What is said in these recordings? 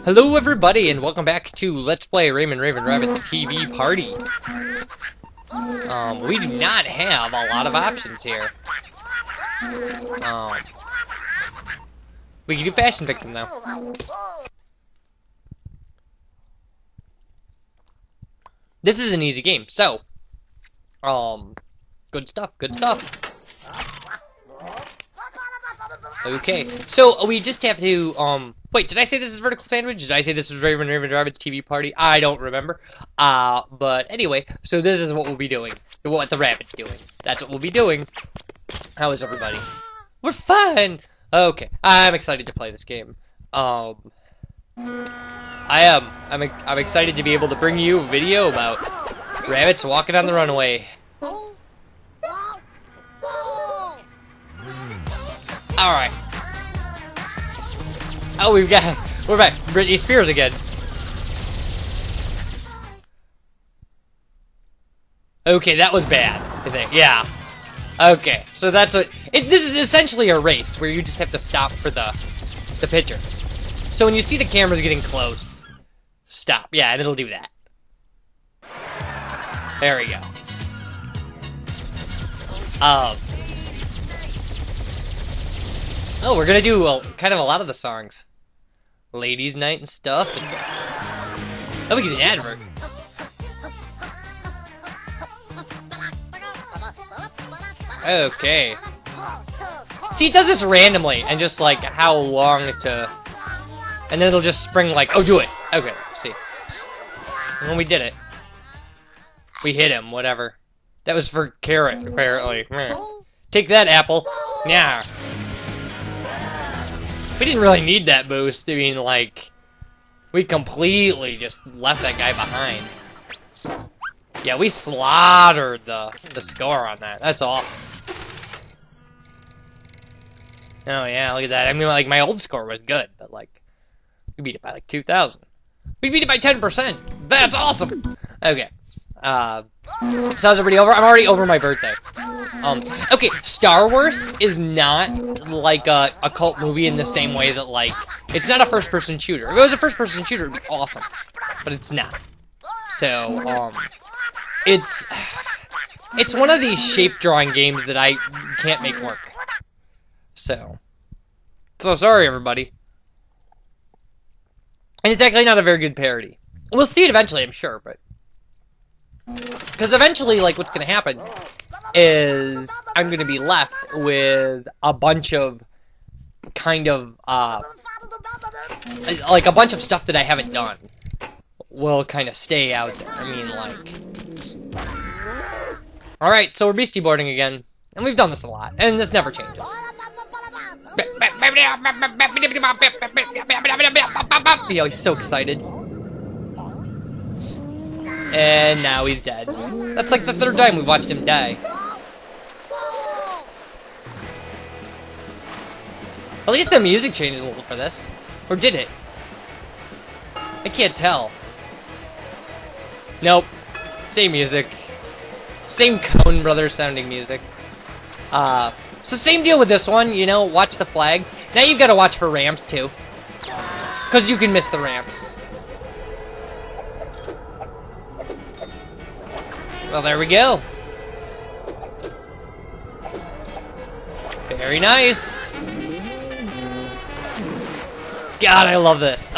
Hello everybody and welcome back to Let's Play Rayman Raving Rabbit's TV Party. We do not have a lot of options here. We can do Fashion Victim though. This is an easy game, so good stuff, good stuff. Okay, so we just have to, wait, did I say this is Vertical Sandwich? Did I say this is Rayman Raving Rabbit's TV Party? I don't remember. But anyway, so this is what we'll be doing. What the rabbit's doing. That's what we'll be doing. How is everybody? We're fine! Okay, I'm excited to play this game. I am. I'm excited to be able to bring you a video about rabbits walking on the runway. Alright. Oh, we're back. Britney Spears again. Okay, that was bad, I think. Yeah. Okay, so that's what... this is essentially a race, where you just have to stop for the picture. So when you see the cameras getting close, stop. Yeah, and it'll do that. There we go. Oh, we're gonna do kind of a lot of the songs. Ladies' Night and stuff. Oh, we get an advert. Okay. See, it does this randomly, and just like how long to... And then it'll just spring like, oh, do it. Okay, see. And when we did it. We hit him, whatever. That was for Carrot, apparently. Take that, Apple. Yeah. We didn't really need that boost. I mean, like, we completely just left that guy behind. Yeah, we slaughtered the score on that. That's awesome. Oh yeah, look at that. I mean, like, my old score was good, but like, we beat it by like 2,000. We beat it by 10%. That's awesome. Okay. So how's everybody over? I'm already over my birthday. Okay, Star Wars is not like a cult movie in the same way that, like, it's not a first-person shooter. If it was a first-person shooter, it'd be awesome. But it's not. So, it's one of these shape-drawing games that I can't make work. So sorry, everybody. And it's actually not a very good parody. We'll see it eventually, I'm sure, but... Because eventually, like, what's going to happen is I'm going to be left with a bunch of kind of, like, a bunch of stuff that I haven't done will kind of stay out there. I mean, like... Alright, so we're beastie boarding again. And we've done this a lot, and this never changes. Yo, he's so excited. And now he's dead. That's like the third time we've watched him die. At least the music changed a little for this. Or did it? I can't tell. Nope. Same music. Same Coen Brothers sounding music. So same deal with this one, you know, watch the flag. Now you've got to watch her ramps too. Because you can miss the ramps. Well, there we go. Very nice. God, I love this.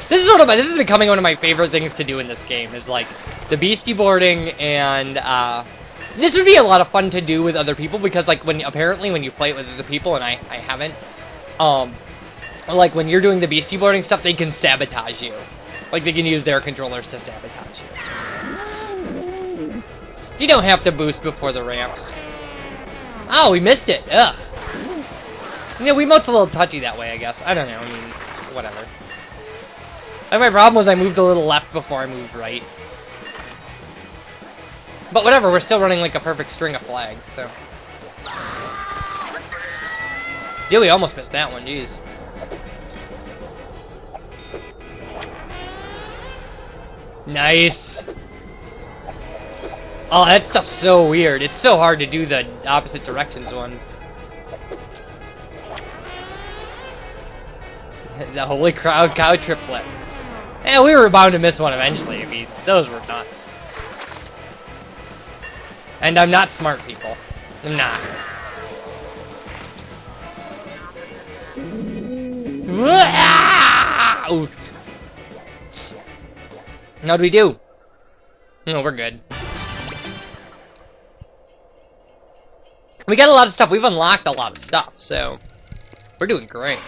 This is becoming one of my favorite things to do in this game. Is like the beastie boarding, and this would be a lot of fun to do with other people because, like, apparently when you play it with other people, and I haven't, like when you're doing the beastie boarding stuff, they can sabotage you. Like they can use their controllers to sabotage you. You don't have to boost before the ramps. Oh, we missed it. Ugh. You know, Wiimote's a little touchy that way, I guess. I don't know. I mean, whatever. And my problem was I moved a little left before I moved right. But whatever, we're still running like a perfect string of flags, so. Yeah, we almost missed that one, jeez. Nice. Oh, that stuff's so weird. It's so hard to do the opposite directions ones. the holy cow triplet. Yeah, we were bound to miss one eventually. I mean, those were nuts. And I'm not smart, people. I'm not. Oof. How'd we do? No, we're good. We got a lot of stuff. We've unlocked a lot of stuff, so we're doing great.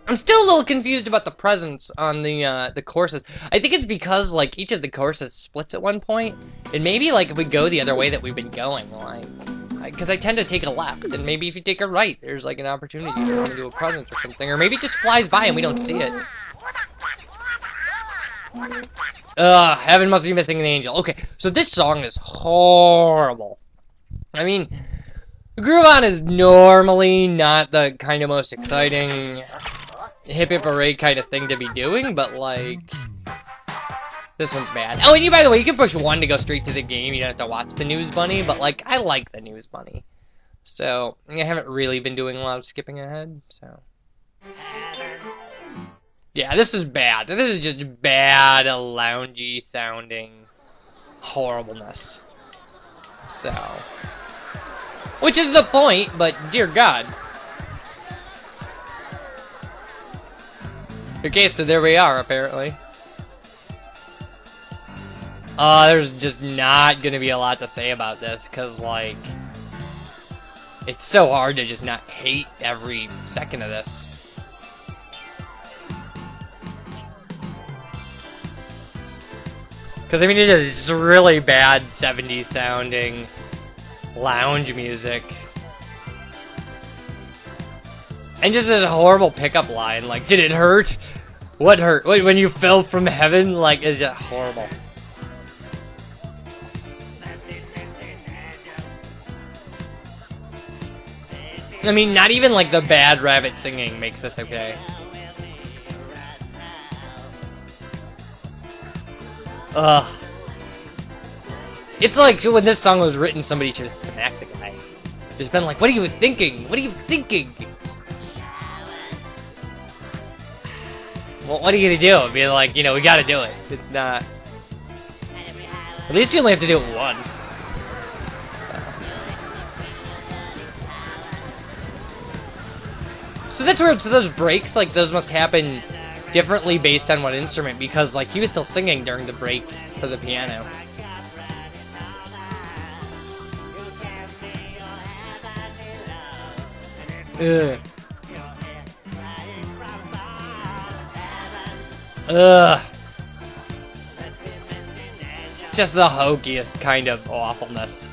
I'm still a little confused about the presents on the courses. I think it's because like each of the courses splits at one point, and maybe like if we go the other way that we've been going, like because I tend to take a left, and maybe if you take a right, there's like an opportunity to do a present or something, or maybe it just flies by and we don't see it. Heaven must be missing an angel. Okay, so this song is horrible. I mean, Groove On is normally not the kind of most exciting hip hip hooray kind of thing to be doing, but like, this one's bad. Oh, and by the way, you can push 1 to go straight to the game. You don't have to watch the News Bunny, but like, I like the News Bunny. So, I haven't really been doing a lot of skipping ahead, so. Yeah, this is bad. This is just bad, loungy sounding horribleness. So. Which is the point, but dear God. Okay, so there we are, apparently. There's just not gonna be a lot to say about this, because, like, it's so hard to just not hate every second of this. Because, I mean, it is just really bad 70s sounding lounge music. And just this horrible pickup line, like, did it hurt? What hurt? Wait, when you fell from heaven? Like, it's just horrible. I mean, not even, like, the bad rabbit singing makes this okay. Ugh. It's like when this song was written, somebody should have smacked the guy. Just been like, what are you thinking? What are you thinking? Well, what are you gonna do? I mean, like, you know, we gotta do it. It's not... At least we only have to do it once. So that's weird. So those breaks, like, those must happen differently based on what instrument, because, like, he was still singing during the break for the piano. Ugh. Ugh. Just the hokiest kind of awfulness.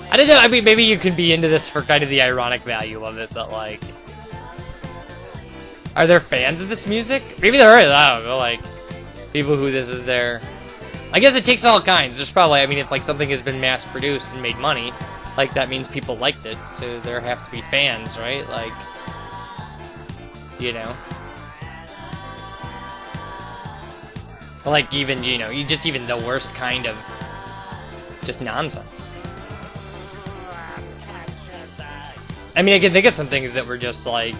I don't know, I mean, maybe you can be into this for kind of the ironic value of it, but like... Are there fans of this music? Maybe there is, I don't know, like... People who this is their... I guess it takes all kinds. There's probably, I mean, if like something has been mass-produced and made money, like that means people liked it, so there have to be fans, right? Like... You know? Like even, you know, just even the worst kind of... just nonsense. I mean, I can think of some things that were just like,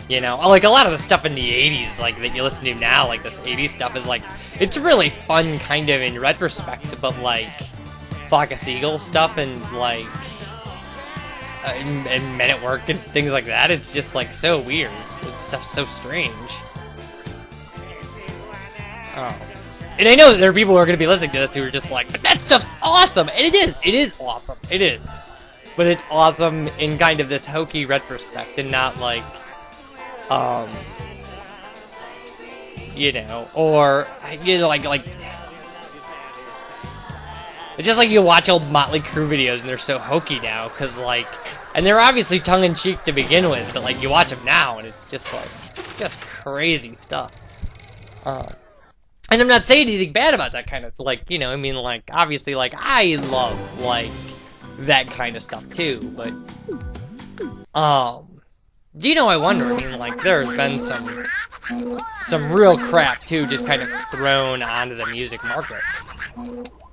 you know, like a lot of the stuff in the 80s, like, that you listen to now, like this 80s stuff is like, it's really fun kind of in retrospect, but like, Flock of Seagulls stuff and like, and Men at Work and things like that, it's just like so weird. It's stuff's so strange. Oh. And I know that there are people who are going to be listening to this who are just like, but that stuff's awesome! And it is awesome, it is. But it's awesome in kind of this hokey retrospect and not like, you know, or, you know, like, it's just like you watch old Motley Crue videos and they're so hokey now, because like, and they're obviously tongue-in-cheek to begin with, but like, you watch them now and it's just like, just crazy stuff. And I'm not saying anything bad about that kind of, like, you know, I mean, like, obviously, like, I love, like, that kind of stuff too, but do you know, I wonder, I mean, like, there's been some real crap too just kind of thrown onto the music market.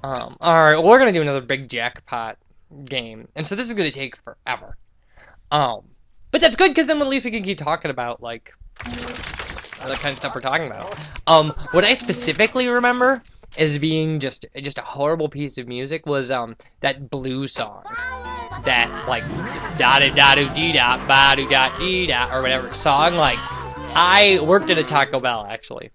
Alright, we're gonna do another big jackpot game, and so this is gonna take forever. But that's good, because then at least we can keep talking about, like, the kind of stuff we're talking about. What I specifically remember as being just a horrible piece of music was, that Blue song. That, like, da-da-da-do-dee-da, ba-do-da-dee-da, or whatever song. Like, I worked at a Taco Bell, actually,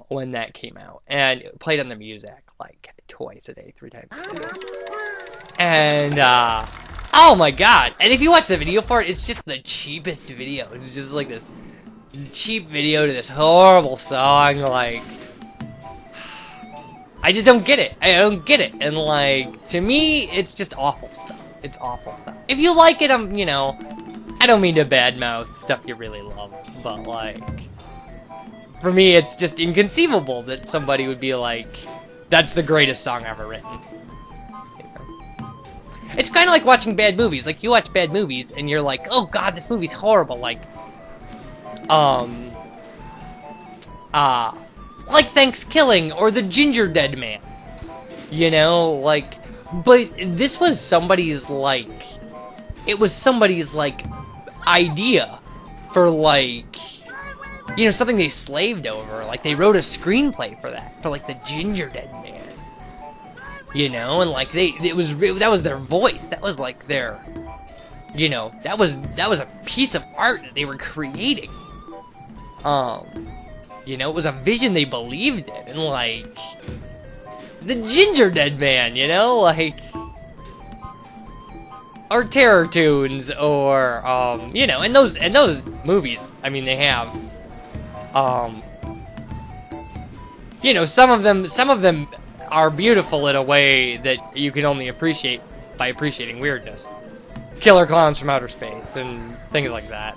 when that came out. And it played on the music, like, twice a day, 3 times a day. And, oh my god. And if you watch the video for it, it's just the cheapest video. It's just like this cheap video to this horrible song, like... I just don't get it. I don't get it. And, like, to me, it's just awful stuff. It's awful stuff. If you like it, you know, I don't mean to badmouth stuff you really love, but, like, for me, it's just inconceivable that somebody would be like, that's the greatest song ever written. You know? It's kind of like watching bad movies. Like, you watch bad movies, and you're like, oh god, this movie's horrible. Like Thanksgiving or The Ginger Dead Man. You know, like, but this was somebody's, like, it was somebody's, like, idea for, like, you know, something they slaved over. Like, they wrote a screenplay for that, for, like, The Ginger Dead Man. You know, and, like, that was their voice. That was, like, their, you know, that was a piece of art that they were creating. You know, it was a vision they believed in, and, like, The Ginger Dead Man, you know, like, or Terror Tunes, or, you know, and those movies, I mean, they have, you know, some of them are beautiful in a way that you can only appreciate by appreciating weirdness. Killer Clowns from Outer Space, and things like that.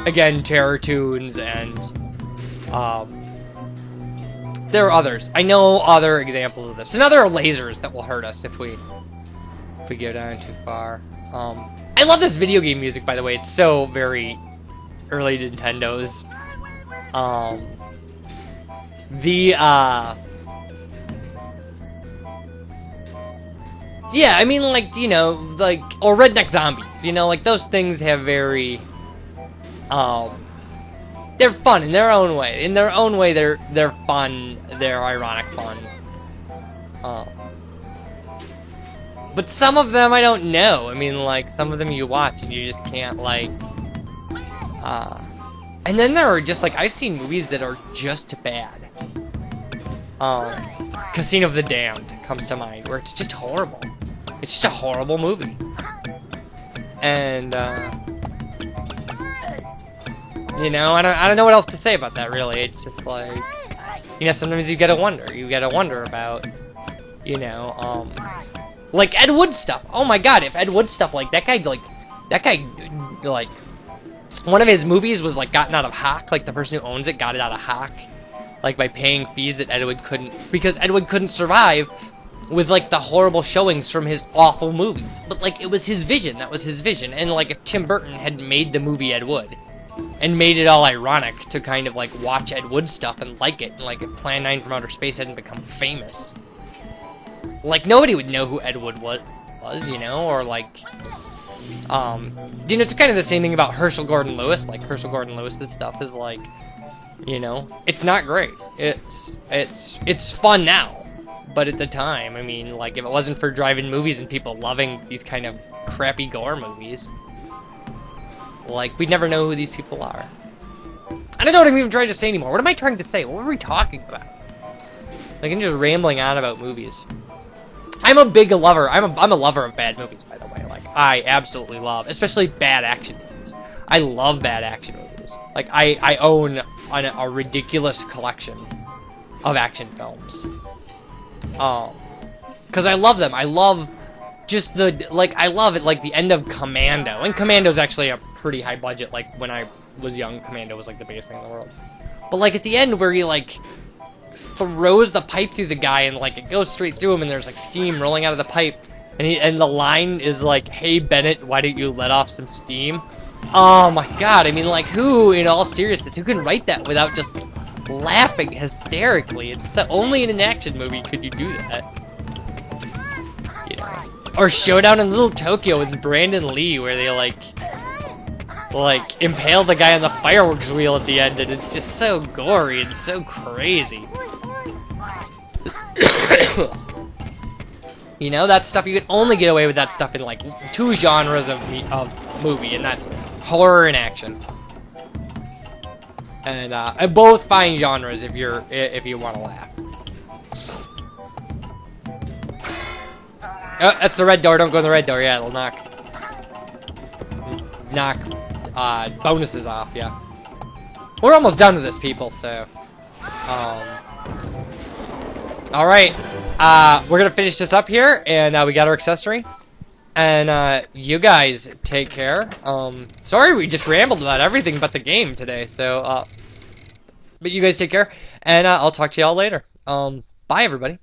Again, Terror Tunes, and, there are others. I know other examples of this. And other lasers that will hurt us if we go down too far. I love this video game music, by the way. It's so very early Nintendo's. Yeah, I mean, like, you know, like, or Redneck Zombies, you know, like, those things have very, they're fun in their own way. In their own way, they're fun, they're ironic fun. But some of them, I don't know. I mean, like, some of them you watch and you just can't, like, and then there are just, like, I've seen movies that are just bad. Casino of the Damned comes to mind, where it's just horrible. It's just a horrible movie. And, you know, I don't know what else to say about that, really. It's just like, you know, sometimes you gotta wonder about, you know, like Ed Wood stuff. Oh my god, if Ed Wood stuff, like, that guy, one of his movies was, like, gotten out of hock, like, the person who owns it got it out of hock, like, by paying fees that Ed Wood couldn't, because Ed Wood couldn't survive with, like, the horrible showings from his awful movies. But, like, it was his vision, that was his vision, and, like, if Tim Burton had made the movie Ed Wood, and made it all ironic to kind of, like, watch Ed Wood stuff and like it, and, like, if Plan 9 from Outer Space hadn't become famous, like, nobody would know who Ed Wood was, you know, or, like, you know, it's kind of the same thing about Herschel Gordon Lewis. Like, Herschel Gordon Lewis's stuff is, like, you know, it's not great. It's fun now, but at the time, I mean, like, if it wasn't for drive-in movies and people loving these kind of crappy gore movies, like, we'd never know who these people are. I don't know what I'm even trying to say anymore. What am I trying to say? What were we talking about? Like, I'm just rambling on about movies. I'm a big lover. I'm a lover of bad movies, by the way. Like, I absolutely love, especially bad action movies. I love bad action movies. Like, I own a ridiculous collection of action films. Because I love them. I love just the, like, I love it, like, the end of Commando. And Commando's actually a pretty high budget. Like, when I was young, Commando was, like, the biggest thing in the world. But, like, at the end where he, like, throws the pipe through the guy and, like, it goes straight through him and there's, like, steam rolling out of the pipe. And the line is, like, hey, Bennett, why don't you let off some steam? Oh, my God. I mean, like, who, in all seriousness, who can write that without just laughing hysterically? It's only in an action movie could you do that. You know. Or Showdown in Little Tokyo with Brandon Lee, where they like impale the guy on the fireworks wheel at the end, and it's just so gory and so crazy. You know, that stuff, you can only get away with that stuff in like 2 genres of movie, and that's horror and action. And both fine genres if you want to laugh. Oh, that's the red door. Don't go in the red door. Yeah, it'll knock bonuses off. Yeah, we're almost done with this, people. So, all right, we're gonna finish this up here, and we got our accessory. And you guys take care. Sorry we just rambled about everything but the game today. So, but you guys take care, and I'll talk to y'all later. Bye, everybody.